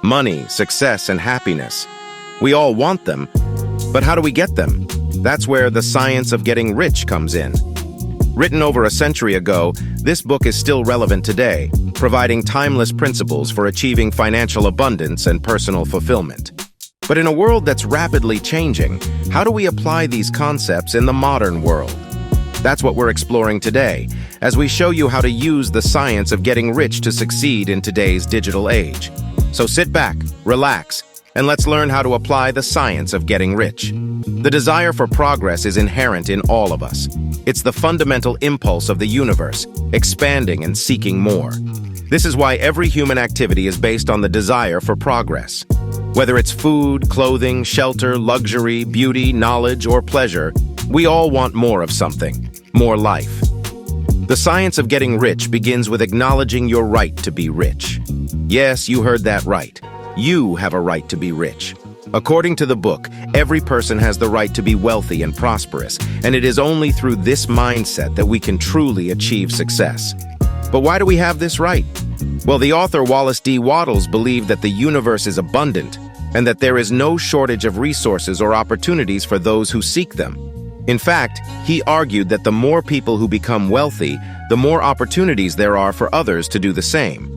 Money, success, and happiness. We all want them, but how do we get them? That's where the science of getting rich comes in. Written over a century ago, this book is still relevant today, providing timeless principles for achieving financial abundance and personal fulfillment. But in a world that's rapidly changing, how do we apply these concepts in the modern world? That's what we're exploring today, as we show you how to use the science of getting rich to succeed in today's digital age. So sit back, relax, and let's learn how to apply the science of getting rich. The desire for progress is inherent in all of us. It's the fundamental impulse of the universe, expanding and seeking more. This is why every human activity is based on the desire for progress. Whether it's food, clothing, shelter, luxury, beauty, knowledge, or pleasure, we all want more of something, more life. The science of getting rich begins with acknowledging your right to be rich. Yes, you heard that right. You have a right to be rich. According to the book, every person has the right to be wealthy and prosperous, and it is only through this mindset that we can truly achieve success. But why do we have this right? Well, the author Wallace D. Wattles believed that the universe is abundant and that there is no shortage of resources or opportunities for those who seek them. In fact, he argued that the more people who become wealthy, the more opportunities there are for others to do the same.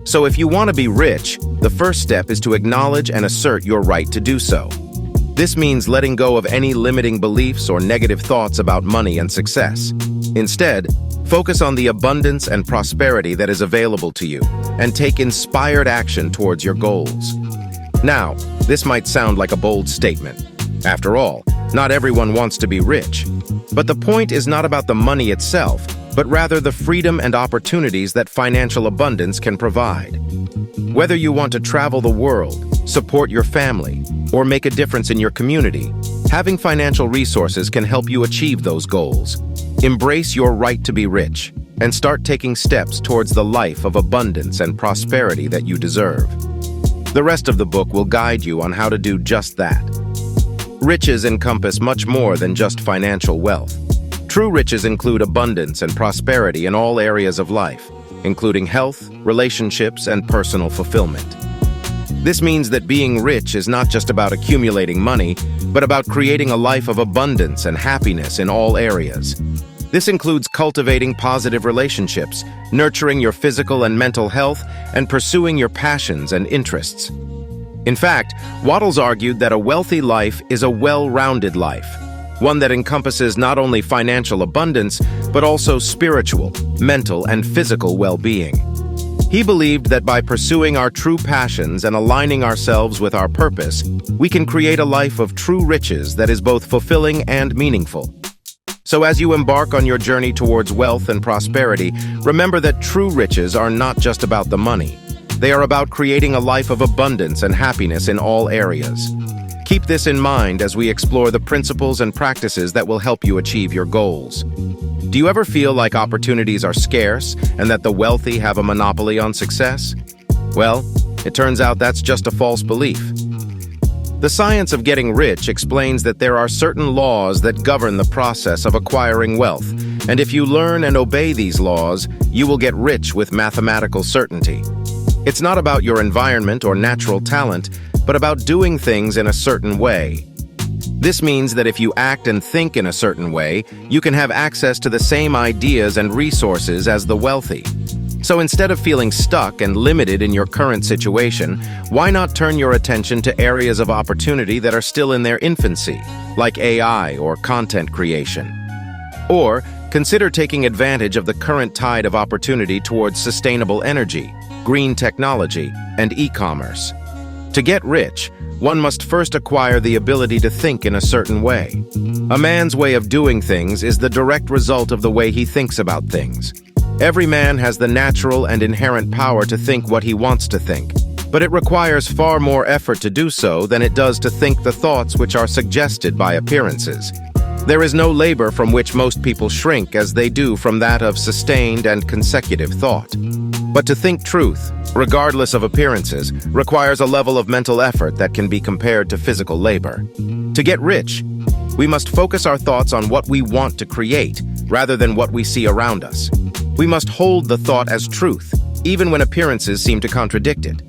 So if you want to be rich, the first step is to acknowledge and assert your right to do so. This means letting go of any limiting beliefs or negative thoughts about money and success. Instead, focus on the abundance and prosperity that is available to you, and take inspired action towards your goals. Now, this might sound like a bold statement. After all, not everyone wants to be rich. But the point is not about the money itself, but rather the freedom and opportunities that financial abundance can provide. Whether you want to travel the world, support your family, or make a difference in your community, having financial resources can help you achieve those goals. Embrace your right to be rich, and start taking steps towards the life of abundance and prosperity that you deserve. The rest of the book will guide you on how to do just that. Riches encompass much more than just financial wealth. True riches include abundance and prosperity in all areas of life, including health, relationships, and personal fulfillment. This means that being rich is not just about accumulating money, but about creating a life of abundance and happiness in all areas. This includes cultivating positive relationships, nurturing your physical and mental health, and pursuing your passions and interests. In fact, Wattles argued that a wealthy life is a well-rounded life, one that encompasses not only financial abundance, but also spiritual, mental, and physical well-being. He believed that by pursuing our true passions and aligning ourselves with our purpose, we can create a life of true riches that is both fulfilling and meaningful. So as you embark on your journey towards wealth and prosperity, remember that true riches are not just about the money. They are about creating a life of abundance and happiness in all areas. Keep this in mind as we explore the principles and practices that will help you achieve your goals. Do you ever feel like opportunities are scarce and that the wealthy have a monopoly on success? Well, it turns out that's just a false belief. The science of getting rich explains that there are certain laws that govern the process of acquiring wealth, and if you learn and obey these laws, you will get rich with mathematical certainty. It's not about your environment or natural talent, but about doing things in a certain way. This means that if you act and think in a certain way, you can have access to the same ideas and resources as the wealthy. So instead of feeling stuck and limited in your current situation, why not turn your attention to areas of opportunity that are still in their infancy, like AI or content creation? Or consider taking advantage of the current tide of opportunity towards sustainable energy, green technology, and e-commerce. To get rich, one must first acquire the ability to think in a certain way. A man's way of doing things is the direct result of the way he thinks about things. Every man has the natural and inherent power to think what he wants to think, but it requires far more effort to do so than it does to think the thoughts which are suggested by appearances. There is no labor from which most people shrink as they do from that of sustained and consecutive thought. But to think truth, regardless of appearances, requires a level of mental effort that can be compared to physical labor. To get rich, we must focus our thoughts on what we want to create, rather than what we see around us. We must hold the thought as truth, even when appearances seem to contradict it.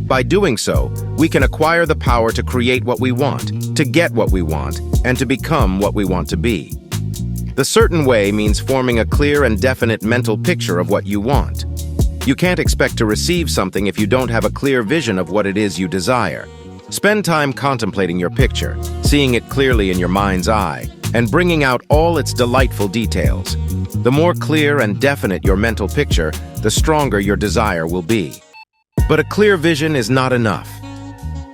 By doing so, we can acquire the power to create what we want, to get what we want, and to become what we want to be. The certain way means forming a clear and definite mental picture of what you want. You can't expect to receive something if you don't have a clear vision of what it is you desire. Spend time contemplating your picture, seeing it clearly in your mind's eye, and bringing out all its delightful details. The more clear and definite your mental picture, the stronger your desire will be. But a clear vision is not enough.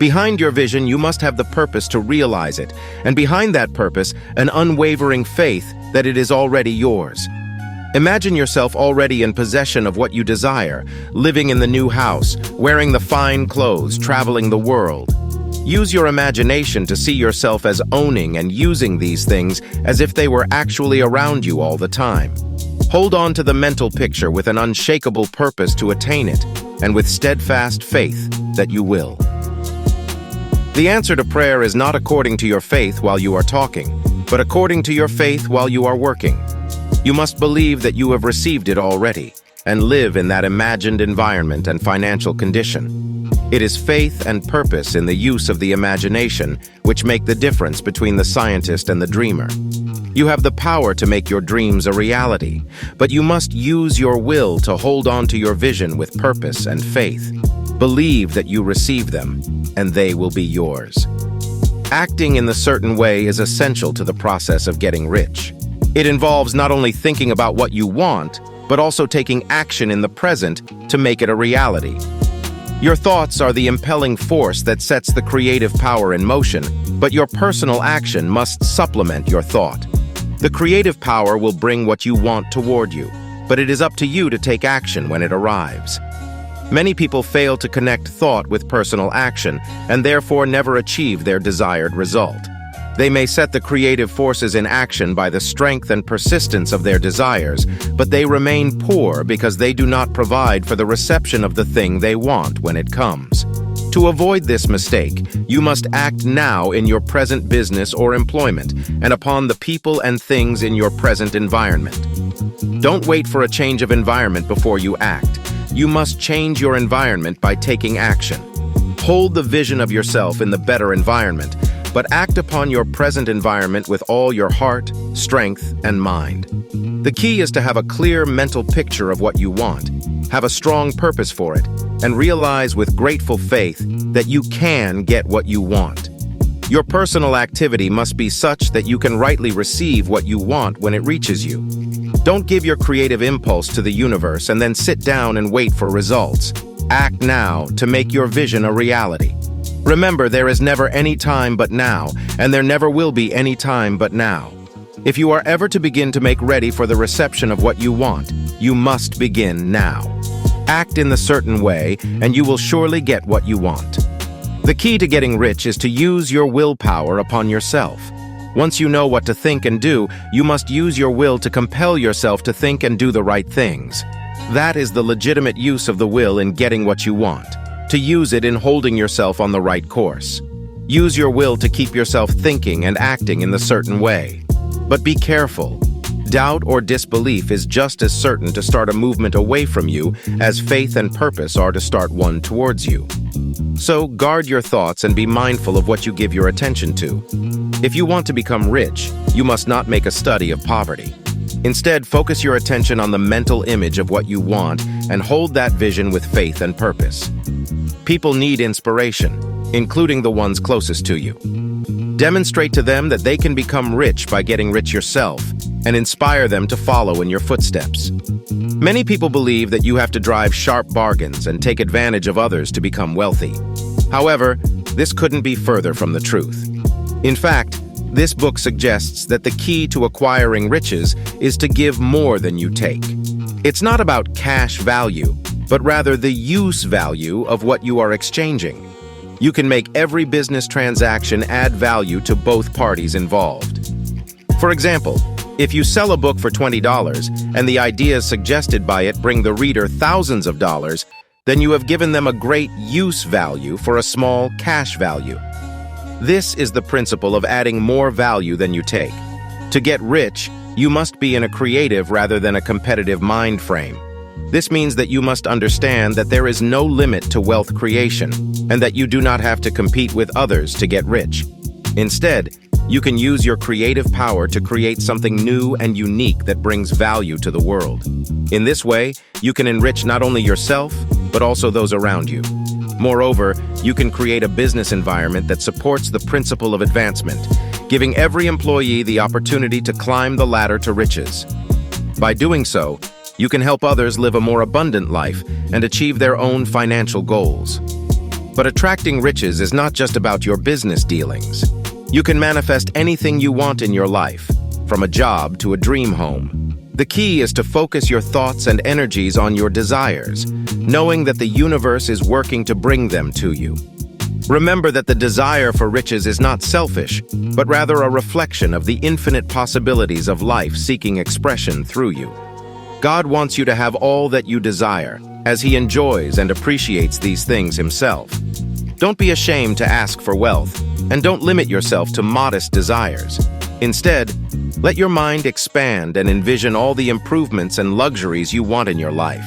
Behind your vision, you must have the purpose to realize it, and behind that purpose, an unwavering faith that it is already yours. Imagine yourself already in possession of what you desire, living in the new house, wearing the fine clothes, traveling the world. Use your imagination to see yourself as owning and using these things as if they were actually around you all the time. Hold on to the mental picture with an unshakable purpose to attain it, and with steadfast faith that you will. The answer to prayer is not according to your faith while you are talking, but according to your faith while you are working. You must believe that you have received it already, and live in that imagined environment and financial condition. It is faith and purpose in the use of the imagination which make the difference between the scientist and the dreamer. You have the power to make your dreams a reality, but you must use your will to hold on to your vision with purpose and faith. Believe that you receive them, and they will be yours. Acting in the certain way is essential to the process of getting rich. It involves not only thinking about what you want, but also taking action in the present to make it a reality. Your thoughts are the impelling force that sets the creative power in motion, but your personal action must supplement your thought. The creative power will bring what you want toward you, but it is up to you to take action when it arrives. Many people fail to connect thought with personal action and therefore never achieve their desired result. They may set the creative forces in action by the strength and persistence of their desires, but they remain poor because they do not provide for the reception of the thing they want when it comes. To avoid this mistake, you must act now in your present business or employment and upon the people and things in your present environment. Don't wait for a change of environment before you act. You must change your environment by taking action. Hold the vision of yourself in the better environment, but act upon your present environment with all your heart, strength, and mind. The key is to have a clear mental picture of what you want, have a strong purpose for it, and realize with grateful faith that you can get what you want. Your personal activity must be such that you can rightly receive what you want when it reaches you. Don't give your creative impulse to the universe and then sit down and wait for results. Act now to make your vision a reality. Remember, there is never any time but now, and there never will be any time but now. If you are ever to begin to make ready for the reception of what you want, you must begin now. Act in the certain way, and you will surely get what you want. The key to getting rich is to use your willpower upon yourself. Once you know what to think and do, you must use your will to compel yourself to think and do the right things. That is the legitimate use of the will in getting what you want. To use it in holding yourself on the right course. Use your will to keep yourself thinking and acting in the certain way. But be careful. Doubt or disbelief is just as certain to start a movement away from you as faith and purpose are to start one towards you. So guard your thoughts and be mindful of what you give your attention to. If you want to become rich, you must not make a study of poverty. Instead, focus your attention on the mental image of what you want and hold that vision with faith and purpose. People need inspiration, including the ones closest to you. Demonstrate to them that they can become rich by getting rich yourself, and inspire them to follow in your footsteps. Many people believe that you have to drive sharp bargains and take advantage of others to become wealthy. However, this couldn't be further from the truth. In fact, this book suggests that the key to acquiring riches is to give more than you take. It's not about cash value, but rather the use value of what you are exchanging. You can make every business transaction add value to both parties involved. For example, if you sell a book for $20 and the ideas suggested by it bring the reader thousands of dollars, then you have given them a great use value for a small cash value. This is the principle of adding more value than you take. To get rich, you must be in a creative rather than a competitive mind frame. This means that you must understand that there is no limit to wealth creation and that you do not have to compete with others to get rich. Instead, you can use your creative power to create something new and unique that brings value to the world. In this way, you can enrich not only yourself, but also those around you. Moreover, you can create a business environment that supports the principle of advancement, giving every employee the opportunity to climb the ladder to riches. By doing so, you can help others live a more abundant life and achieve their own financial goals. But attracting riches is not just about your business dealings. You can manifest anything you want in your life, from a job to a dream home. The key is to focus your thoughts and energies on your desires, knowing that the universe is working to bring them to you. Remember that the desire for riches is not selfish, but rather a reflection of the infinite possibilities of life seeking expression through you. God wants you to have all that you desire, as He enjoys and appreciates these things Himself. Don't be ashamed to ask for wealth, and don't limit yourself to modest desires. Instead, let your mind expand and envision all the improvements and luxuries you want in your life.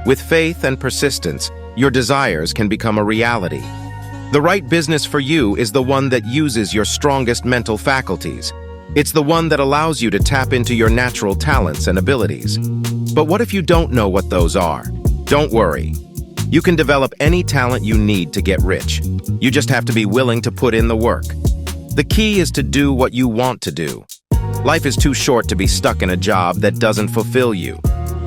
With faith and persistence, your desires can become a reality. The right business for you is the one that uses your strongest mental faculties. It's the one that allows you to tap into your natural talents and abilities. But what if you don't know what those are? Don't worry. You can develop any talent you need to get rich. You just have to be willing to put in the work. The key is to do what you want to do. Life is too short to be stuck in a job that doesn't fulfill you.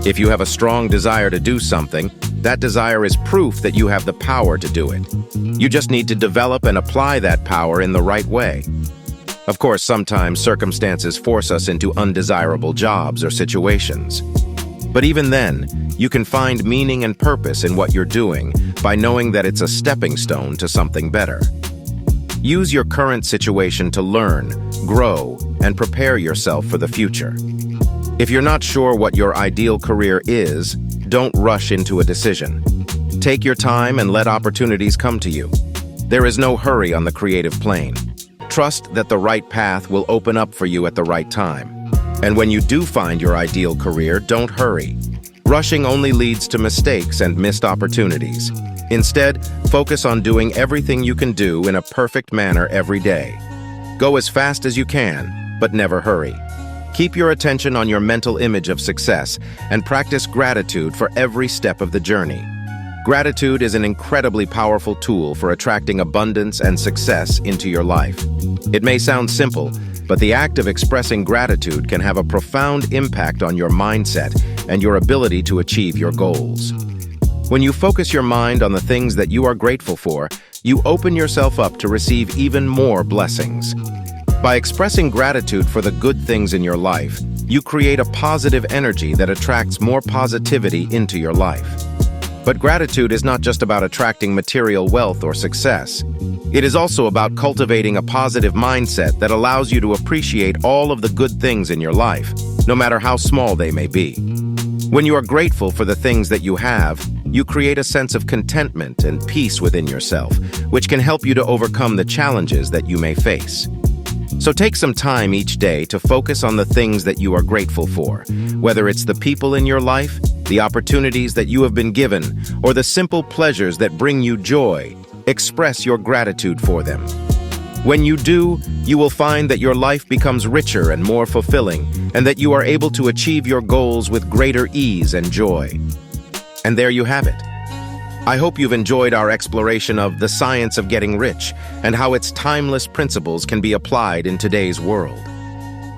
If you have a strong desire to do something, that desire is proof that you have the power to do it. You just need to develop and apply that power in the right way. Of course, sometimes circumstances force us into undesirable jobs or situations. But even then, you can find meaning and purpose in what you're doing by knowing that it's a stepping stone to something better. Use your current situation to learn, grow, and prepare yourself for the future. If you're not sure what your ideal career is, don't rush into a decision. Take your time and let opportunities come to you. There is no hurry on the creative plane. Trust that the right path will open up for you at the right time. And when you do find your ideal career, don't hurry. Rushing only leads to mistakes and missed opportunities. Instead, focus on doing everything you can do in a perfect manner every day. Go as fast as you can, but never hurry. Keep your attention on your mental image of success and practice gratitude for every step of the journey. Gratitude is an incredibly powerful tool for attracting abundance and success into your life. It may sound simple, but the act of expressing gratitude can have a profound impact on your mindset and your ability to achieve your goals. When you focus your mind on the things that you are grateful for, you open yourself up to receive even more blessings. By expressing gratitude for the good things in your life, you create a positive energy that attracts more positivity into your life. But gratitude is not just about attracting material wealth or success. It is also about cultivating a positive mindset that allows you to appreciate all of the good things in your life, no matter how small they may be. When you are grateful for the things that you have, you create a sense of contentment and peace within yourself, which can help you to overcome the challenges that you may face. So take some time each day to focus on the things that you are grateful for, whether it's the people in your life, the opportunities that you have been given, or the simple pleasures that bring you joy. Express your gratitude for them. When you do, you will find that your life becomes richer and more fulfilling, and that you are able to achieve your goals with greater ease and joy. And there you have it. I hope you've enjoyed our exploration of the science of getting rich and how its timeless principles can be applied in today's world.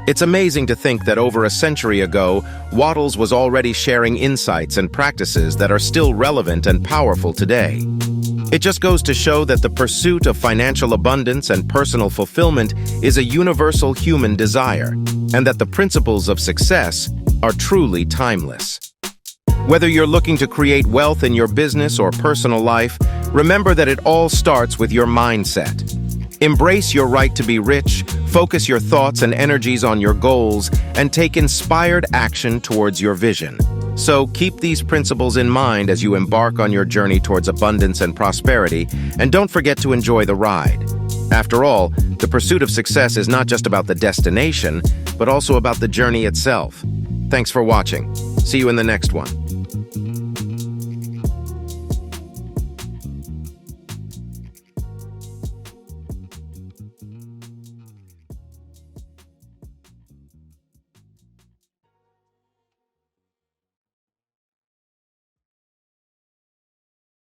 It's amazing to think that over a century ago, Wattles was already sharing insights and practices that are still relevant and powerful today. It just goes to show that the pursuit of financial abundance and personal fulfillment is a universal human desire, and that the principles of success are truly timeless. Whether you're looking to create wealth in your business or personal life, remember that it all starts with your mindset. Embrace your right to be rich, focus your thoughts and energies on your goals, and take inspired action towards your vision. So keep these principles in mind as you embark on your journey towards abundance and prosperity, and don't forget to enjoy the ride. After all, the pursuit of success is not just about the destination, but also about the journey itself. Thanks for watching. See you in the next one.